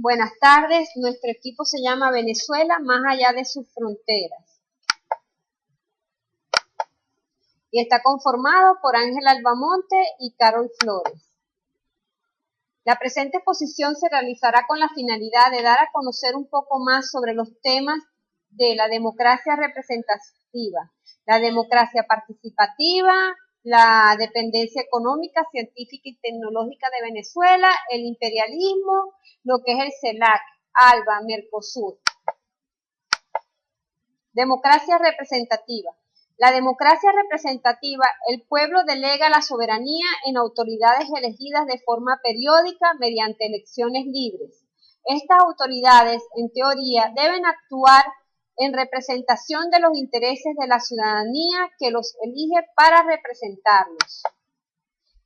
Buenas tardes, nuestro equipo se llama Venezuela más allá de sus fronteras y está conformado por Ángela Albamonte y Carol Flores. La presente exposición se realizará con la finalidad de dar a conocer un poco más sobre los temas de la democracia representativa, la democracia participativa, la dependencia económica, científica y tecnológica de Venezuela, el imperialismo, lo que es el CELAC, ALBA, Mercosur. Democracia representativa. La democracia representativa, el pueblo delega la soberanía en autoridades elegidas de forma periódica mediante elecciones libres. Estas autoridades, en teoría, deben actuar en representación de los intereses de la ciudadanía que los elige para representarlos.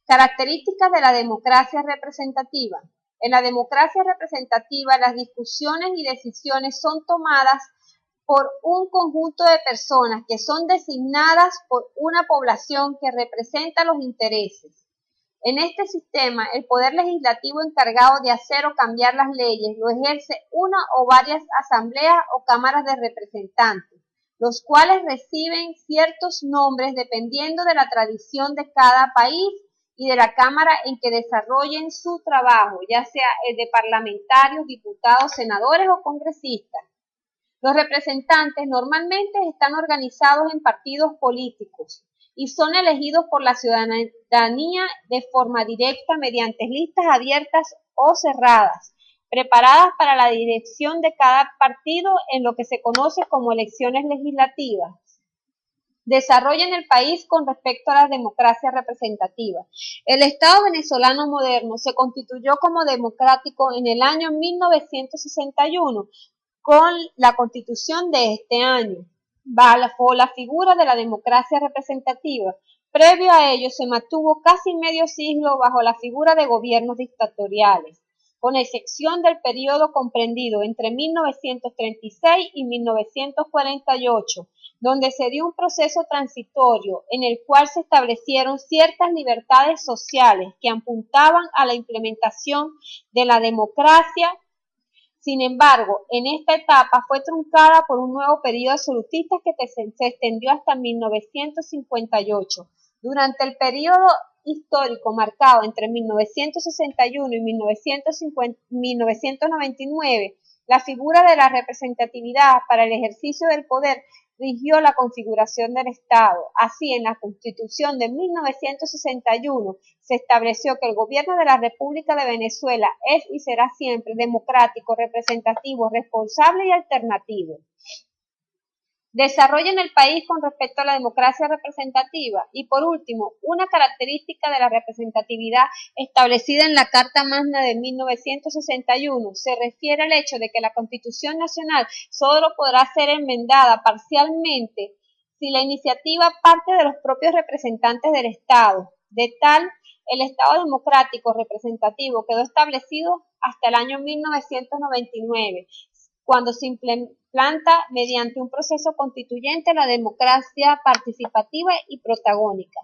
Características de la democracia representativa. En la democracia representativa, las discusiones y decisiones son tomadas por un conjunto de personas que son designadas por una población que representa los intereses. En este sistema, el poder legislativo encargado de hacer o cambiar las leyes lo ejerce una o varias asambleas o cámaras de representantes, los cuales reciben ciertos nombres dependiendo de la tradición de cada país y de la cámara en que desarrollen su trabajo, ya sea el de parlamentarios, diputados, senadores o congresistas. Los representantes normalmente están organizados en partidos políticos y son elegidos por la ciudadanía de forma directa mediante listas abiertas o cerradas, preparadas para la dirección de cada partido en lo que se conoce como elecciones legislativas. Desarrollo en el país con respecto a la democracia representativa. El Estado venezolano moderno se constituyó como democrático en el año 1961, con la Constitución de este año, bajo la figura de la democracia representativa. Previo a ello se mantuvo casi medio siglo bajo la figura de gobiernos dictatoriales, con excepción del periodo comprendido entre 1936 y 1948, donde se dio un proceso transitorio en el cual se establecieron ciertas libertades sociales que apuntaban a la implementación de la democracia. Sin embargo, en esta etapa fue truncada por un nuevo periodo absolutista que se extendió hasta 1958. Durante el periodo histórico marcado entre 1961 y 1999, la figura de la representatividad para el ejercicio del poder rigió la configuración del Estado. Así, en la Constitución de 1961 se estableció que el gobierno de la República de Venezuela es y será siempre democrático, representativo, responsable y alternativo. Desarrollo en el país con respecto a la democracia representativa. Y por último, una característica de la representatividad establecida en la Carta Magna de 1961 se refiere al hecho de que la Constitución Nacional solo podrá ser enmendada parcialmente si la iniciativa parte de los propios representantes del Estado. De tal, el Estado democrático representativo quedó establecido hasta el año 1999, cuando se implanta mediante un proceso constituyente la democracia participativa y protagónica.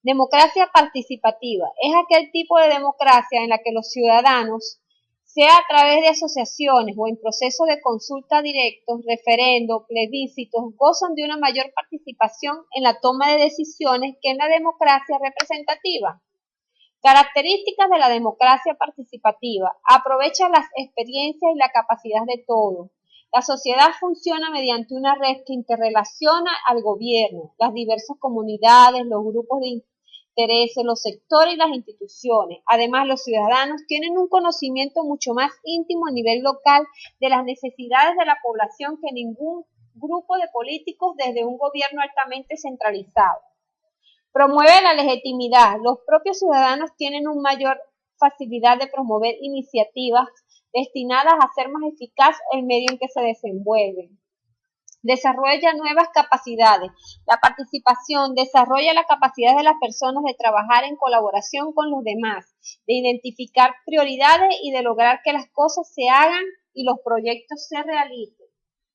Democracia participativa es aquel tipo de democracia en la que los ciudadanos, sea a través de asociaciones o en procesos de consulta directos, referendos, plebiscitos, gozan de una mayor participación en la toma de decisiones que en la democracia representativa. Características de la democracia participativa. Aprovecha las experiencias y la capacidad de todos. La sociedad funciona mediante una red que interrelaciona al gobierno, las diversas comunidades, los grupos de intereses, los sectores y las instituciones. Además, los ciudadanos tienen un conocimiento mucho más íntimo a nivel local de las necesidades de la población que ningún grupo de políticos desde un gobierno altamente centralizado. Promueve la legitimidad. Los propios ciudadanos tienen una mayor facilidad de promover iniciativas destinadas a hacer más eficaz el medio en que se desenvuelven. Desarrolla nuevas capacidades. La participación desarrolla la capacidad de las personas de trabajar en colaboración con los demás, de identificar prioridades y de lograr que las cosas se hagan y los proyectos se realicen.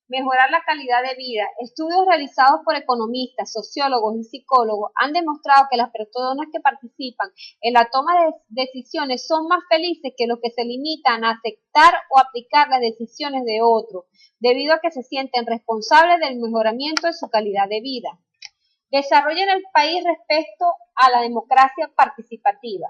mejorar la calidad de vida. Estudios realizados por economistas, sociólogos y psicólogos han demostrado que las personas que participan en la toma de decisiones son más felices que los que se limitan a aceptar o aplicar las decisiones de otros, debido a que se sienten responsables del mejoramiento de su calidad de vida. Desarrollo en el país respecto a la democracia participativa.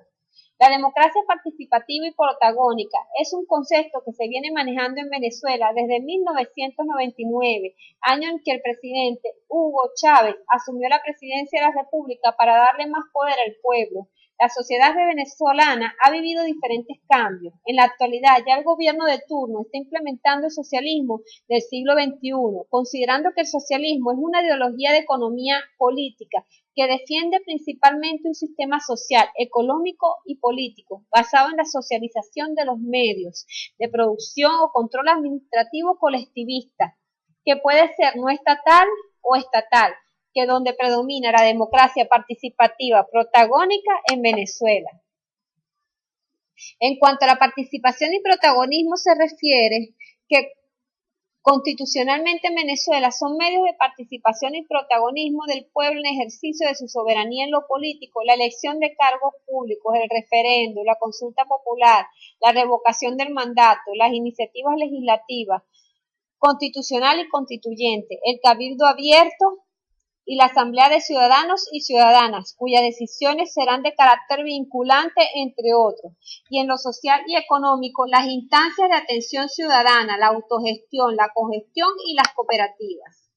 La democracia participativa y protagónica es un concepto que se viene manejando en Venezuela desde 1999, año en que el presidente Hugo Chávez asumió la presidencia de la República para darle más poder al pueblo. La sociedad venezolana ha vivido diferentes cambios. En la actualidad ya el gobierno de turno está implementando el socialismo del siglo XXI, considerando que el socialismo es una ideología de economía política que defiende principalmente un sistema social, económico y político basado en la socialización de los medios de producción o control administrativo colectivista, que puede ser no estatal o estatal, que donde predomina la democracia participativa protagónica en Venezuela. En cuanto a la participación y protagonismo se refiere, que constitucionalmente en Venezuela son medios de participación y protagonismo del pueblo en ejercicio de su soberanía en lo político, la elección de cargos públicos, el referendo, la consulta popular, la revocación del mandato, las iniciativas legislativas, constitucional y constituyente, el cabildo abierto y la asamblea de ciudadanos y ciudadanas, cuyas decisiones serán de carácter vinculante, entre otros. Y en lo social y económico, las instancias de atención ciudadana, la autogestión, la cogestión y las cooperativas.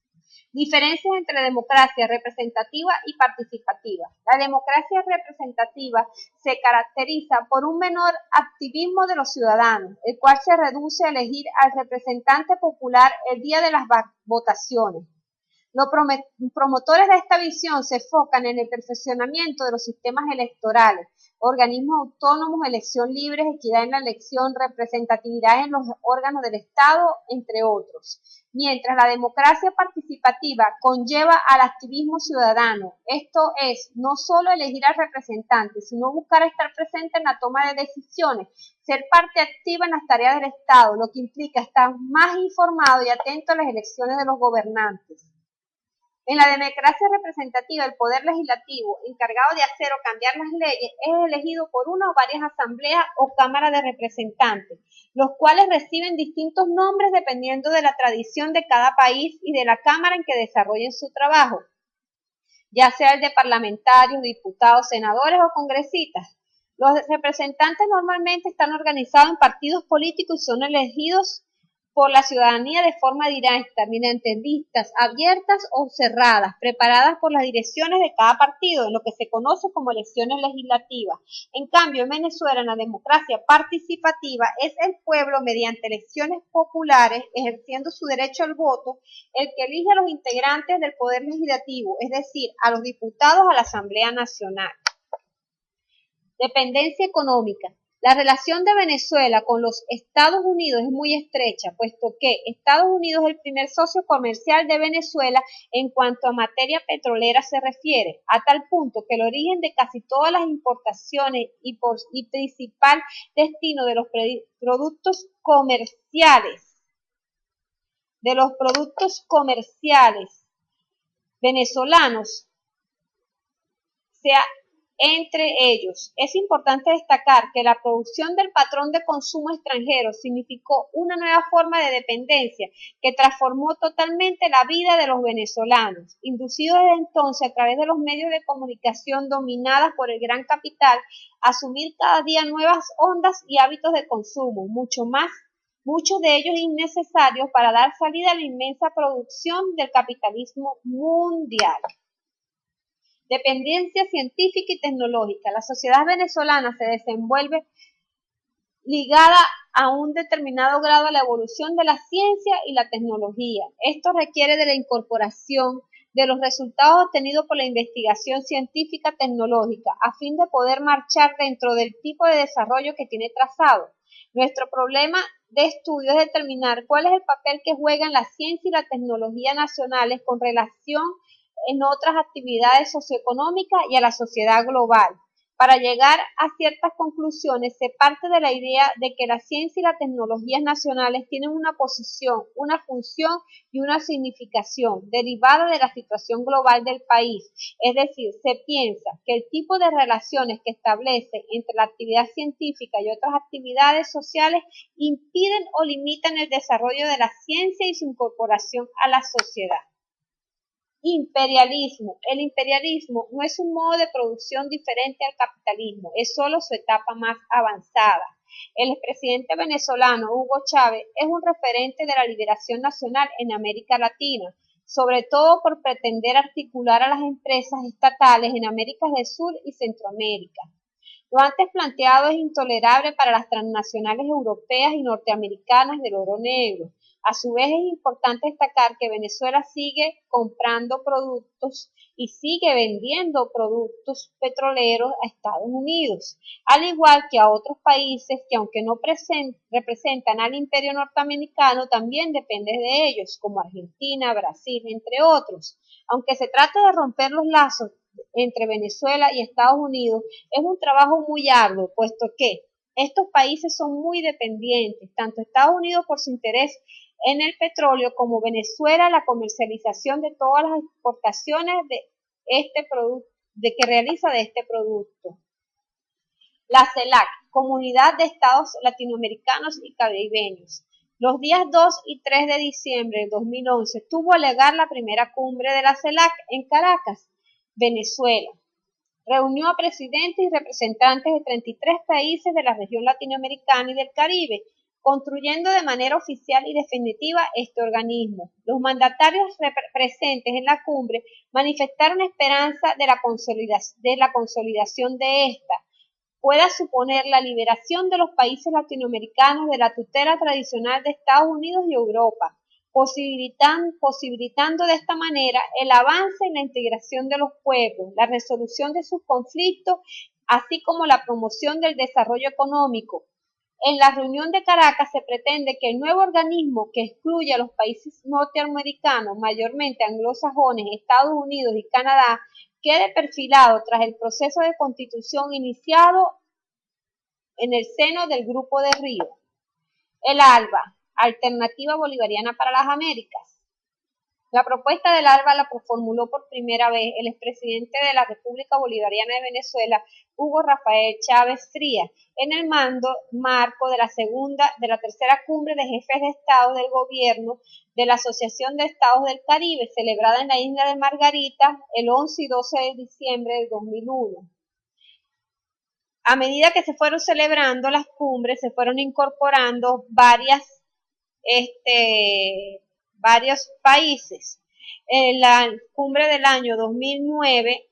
Diferencias entre democracia representativa y participativa. La democracia representativa se caracteriza por un menor activismo de los ciudadanos, el cual se reduce a elegir al representante popular el día de las votaciones. Los promotores de esta visión se enfocan en el perfeccionamiento de los sistemas electorales, organismos autónomos, elección libre, equidad en la elección, representatividad en los órganos del Estado, entre otros. Mientras la democracia participativa conlleva al activismo ciudadano, esto es, no solo elegir al representante, sino buscar estar presente en la toma de decisiones, ser parte activa en las tareas del Estado, lo que implica estar más informado y atento a las elecciones de los gobernantes. En la democracia representativa, el poder legislativo, encargado de hacer o cambiar las leyes, es elegido por una o varias asambleas o cámaras de representantes, los cuales reciben distintos nombres dependiendo de la tradición de cada país y de la cámara en que desarrollen su trabajo, ya sea el de parlamentarios, diputados, senadores o congresistas. Los representantes normalmente están organizados en partidos políticos y son elegidos por la ciudadanía de forma directa, mediante listas abiertas o cerradas, preparadas por las direcciones de cada partido, en lo que se conoce como elecciones legislativas. En cambio, en Venezuela, en la democracia participativa, es el pueblo, mediante elecciones populares, ejerciendo su derecho al voto, el que elige a los integrantes del poder legislativo, es decir, a los diputados a la Asamblea Nacional. Dependencia económica. La relación de Venezuela con los Estados Unidos es muy estrecha, puesto que Estados Unidos es el primer socio comercial de Venezuela en cuanto a materia petrolera se refiere, a tal punto que el origen de casi todas las importaciones y principal destino de los productos comerciales venezolanos sea entre ellos. Es importante destacar que la producción del patrón de consumo extranjero significó una nueva forma de dependencia que transformó totalmente la vida de los venezolanos, inducidos desde entonces a través de los medios de comunicación dominadas por el gran capital, a asumir cada día nuevas ondas y hábitos de consumo, muchos de ellos innecesarios para dar salida a la inmensa producción del capitalismo mundial. Dependencia científica y tecnológica. La sociedad venezolana se desenvuelve ligada a un determinado grado a la evolución de la ciencia y la tecnología. Esto requiere de la incorporación de los resultados obtenidos por la investigación científica tecnológica a fin de poder marchar dentro del tipo de desarrollo que tiene trazado. Nuestro problema de estudio es determinar cuál es el papel que juegan la ciencia y la tecnología nacionales con relación en otras actividades socioeconómicas y a la sociedad global. Para llegar a ciertas conclusiones se parte de la idea de que la ciencia y las tecnologías nacionales tienen una posición, una función y una significación derivada de la situación global del país. Es decir, se piensa que el tipo de relaciones que establece entre la actividad científica y otras actividades sociales impiden o limitan el desarrollo de la ciencia y su incorporación a la sociedad. Imperialismo. El imperialismo no es un modo de producción diferente al capitalismo, es solo su etapa más avanzada. El expresidente venezolano Hugo Chávez es un referente de la liberación nacional en América Latina, sobre todo por pretender articular a las empresas estatales en América del Sur y Centroamérica. Lo antes planteado es intolerable para las transnacionales europeas y norteamericanas del oro negro. A su vez, es importante destacar que Venezuela sigue comprando productos y sigue vendiendo productos petroleros a Estados Unidos, al igual que a otros países que, aunque no representan al imperio norteamericano, también dependen de ellos, como Argentina, Brasil, entre otros. Aunque se trate de romper los lazos entre Venezuela y Estados Unidos, es un trabajo muy arduo, puesto que estos países son muy dependientes, tanto Estados Unidos por su interés en el petróleo como Venezuela la comercialización de todas las exportaciones de este producto, que realiza de este producto. La CELAC, Comunidad de Estados Latinoamericanos y Caribeños. Los días 2 y 3 de diciembre de 2011 tuvo lugar la primera cumbre de la CELAC en Caracas, Venezuela. Reunió a presidentes y representantes de 33 países de la región latinoamericana y del Caribe, construyendo de manera oficial y definitiva este organismo. Los mandatarios presentes en la cumbre manifestaron esperanza de la consolidación de esta pueda suponer la liberación de los países latinoamericanos de la tutela tradicional de Estados Unidos y Europa, posibilitando de esta manera el avance en la integración de los pueblos, la resolución de sus conflictos, así como la promoción del desarrollo económico. En la reunión de Caracas se pretende que el nuevo organismo, que excluye a los países norteamericanos, mayormente anglosajones, Estados Unidos y Canadá, quede perfilado tras el proceso de constitución iniciado en el seno del Grupo de Río. El ALBA, Alternativa Bolivariana para las Américas. La propuesta del ALBA la formuló por primera vez el expresidente de la República Bolivariana de Venezuela, Hugo Rafael Chávez Frías, en el marco de la tercera cumbre de jefes de Estado del gobierno de la Asociación de Estados del Caribe, celebrada en la isla de Margarita el 11 y 12 de diciembre del 2001. A medida que se fueron celebrando las cumbres, se fueron incorporando varios países. En la cumbre del año 2009,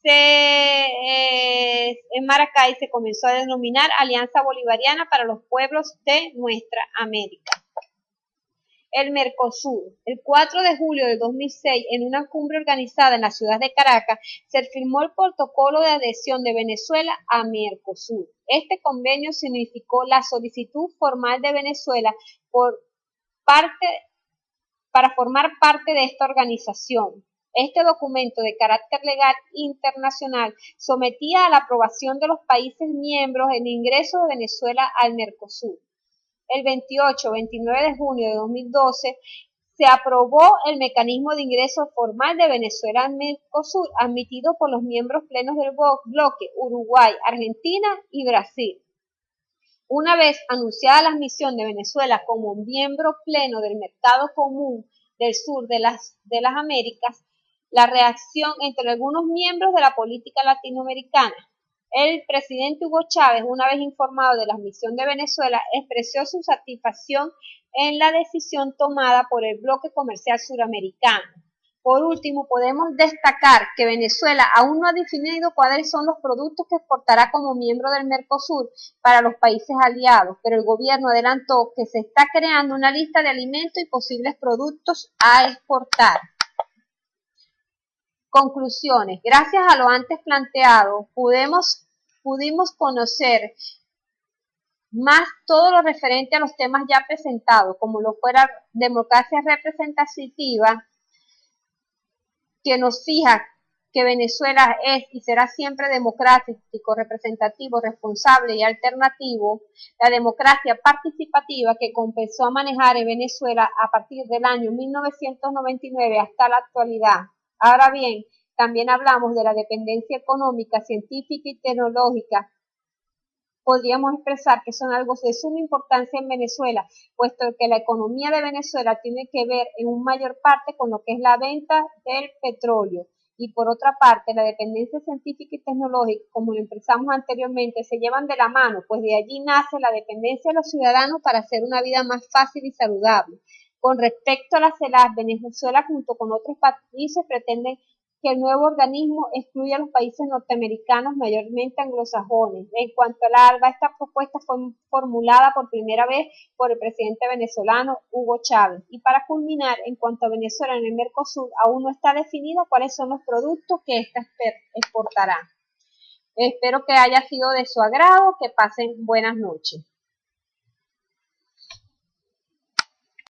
en Maracay se comenzó a denominar Alianza Bolivariana para los Pueblos de Nuestra América. El Mercosur. El 4 de julio de 2006, en una cumbre organizada en la ciudad de Caracas, se firmó el protocolo de adhesión de Venezuela a Mercosur. Este convenio significó la solicitud formal de Venezuela para formar parte de esta organización. Este documento de carácter legal internacional sometía a la aprobación de los países miembros el ingreso de Venezuela al Mercosur. El 28-29 de junio de 2012 se aprobó el mecanismo de ingreso formal de Venezuela al Mercosur, admitido por los miembros plenos del bloque Uruguay, Argentina y Brasil. Una vez anunciada la admisión de Venezuela como miembro pleno del mercado común del sur de las Américas, la reacción entre algunos miembros de la política latinoamericana. El presidente Hugo Chávez, una vez informado de la admisión de Venezuela, expresó su satisfacción en la decisión tomada por el bloque comercial suramericano. Por último, podemos destacar que Venezuela aún no ha definido cuáles son los productos que exportará como miembro del Mercosur para los países aliados, pero el gobierno adelantó que se está creando una lista de alimentos y posibles productos a exportar. Conclusiones. Gracias a lo antes planteado, pudimos conocer más todo lo referente a los temas ya presentados, como lo fuera democracia representativa, que nos fija que Venezuela es y será siempre democrático, representativo, responsable y alternativo, la democracia participativa que comenzó a manejar en Venezuela a partir del año 1999 hasta la actualidad. Ahora bien, también hablamos de la dependencia económica, científica y tecnológica. Podríamos expresar que son algo de suma importancia en Venezuela, puesto que la economía de Venezuela tiene que ver en un mayor parte con lo que es la venta del petróleo. Y por otra parte, la dependencia científica y tecnológica, como lo expresamos anteriormente, se llevan de la mano, pues de allí nace la dependencia de los ciudadanos para hacer una vida más fácil y saludable. Con respecto a la CELAC, Venezuela junto con otros países pretenden que el nuevo organismo excluya a los países norteamericanos, mayormente anglosajones. En cuanto al ALBA, esta propuesta fue formulada por primera vez por el presidente venezolano Hugo Chávez. Y para culminar, en cuanto a Venezuela en el Mercosur, aún no está definido cuáles son los productos que ésta exportará. Espero que haya sido de su agrado, que pasen buenas noches.